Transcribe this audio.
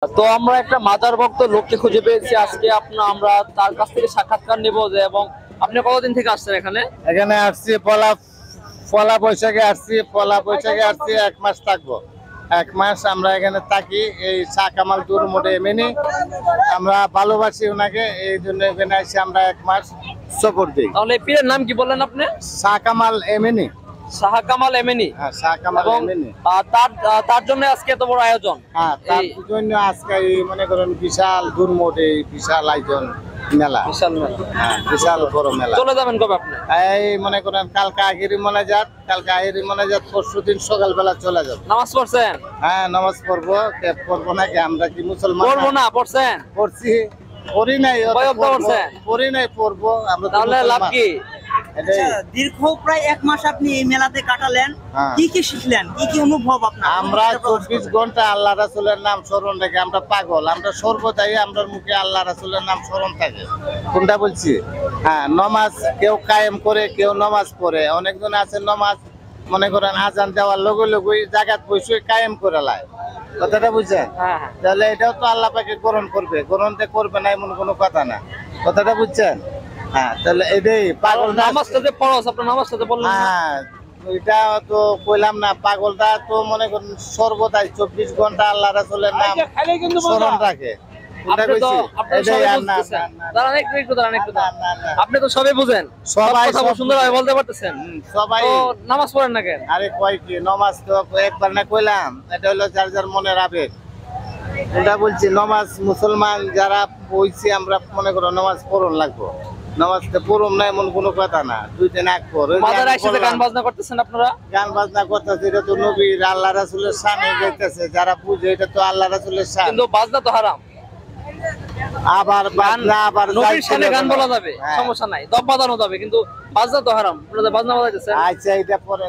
তো আমরা একটা মাজার ভক্ত লোককে খুঁজে পেয়েছি আজকে আমরা তার কাছ থেকে সাক্ষাৎকার নেব যে এবং আপনি কতদিন থেকে আসছেন এখানে? এখানে আসছি পলা বৈশাখে আসছি 1 মাস থাকবো। 1 মাস আমরা এখানে থাকি, এই শাহ কামাল টুর মোড়ে এমনি আমরা ভালোবাসি ওনাকে, এই জন্য এখানে আসি আমরা 1 মাস সফর দিই। তাহলে এই পীরের নাম কি বললেন আপনি? শাহ কামাল এমনি। শাহ কামাল এমনি। হ্যাঁ, শাহ কামাল এবং এমনি। তার জন্য আজকে এত বড় আয়োজন। হ্যাঁ, তার জন্য আজকে এই মনে করেন বিশাল দূর মোড়ে বিশাল আয়োজন মেলা। বিশাল মেলা। হ্যাঁ, বিশাল বড় মেলা। চলে যাবেন কবে আপনি? এই মনে করেন কালকে আখেরি মোনাজাত পরশুদিন সকালবেলা চলে যাব। নামাজ পড়ছেন? হ্যাঁ, নামাজ পড়বো নাকি? আমরা কি মুসলমান? পড়বো না, পড়ছেন? পড়ছি, পড়ি নাই, পড়বো আমরা। তাহলে লাভ কি? দীর্ঘ প্রায় 1 মাস আপনি এই মেলাতে কাটালেন, কি কি শিখলেন, কি কি অনুভব আপনার? আমরা 24 ঘন্টা আল্লাহ রাসূলের নাম স্মরণ রেখে আমরা পাগল, আমরা সর্বদাই আমরা মুখে আল্লাহ রাসূলের নাম স্মরণ থাকে। কোনটা বলছি? হ্যাঁ, নামাজ কেউ কায়েম করে, কেউ নামাজ পড়ে। অনেকজন আছে নামাজ মনে করেন আজান দেওয়ার লগে লগেই জায়গাত বসে কায়েম করে লাই। কথাটা বুঝছেন? হ্যাঁ। তাহলে এটাও তো আল্লাহ পাকে গ্রহণ করবে, গ্রহণতে করবে না এমন কোনো কথা না। কথাটা বুঝছেন? হ্যাঁ, তাহলে এটাই পাগল। নামাজটা যে পড়ছ, আপনার নামাজটা যে বললেন না? হ্যাঁ, এটা তো কইলাম না, পাগলটা তো মনে করেন সর্বদাই 24 ঘন্টা আল্লাহ রাসূলের নাম স্মরণ রাখে। আপনি তো সবাই বুঝেন, সবাই সুন্দরভাবে বলতে পারতেছেন, সবাই। নামাজ পড়েন না কেন? আরে কয় কি নামাজ তো একবার না কইলাম, এটা হলো যার যার মনের আবেগ। এটা বলছি নামাজ মুসলমান যারা বইছি আমরা মনে করো নামাজ পড়ন লাগবো। নামাজটা পড়ুম না এমন কোনো কথা না। 2 দিন আগ পর মাজারে এসে গান বাজনা করতেছেন আপনারা? গান বাজনা করতেছে, এটা তো নবীর আল্লাহ রাসূলের শানে গাইতেছে। যারা বুঝে এটা তো আল্লাহ রাসূলের শান। কিন্তু বাজনা তো হারাম। আবার বাজনা আবার নবীর শানে গান বলা যাবে, হ্যাঁ। সমস্যা নাই, দব বাজানো যাবে, কিন্তু বাজনা তো হারাম। আপনারা বাজনা বাজাইতেছেন। আচ্ছা, এটা পরে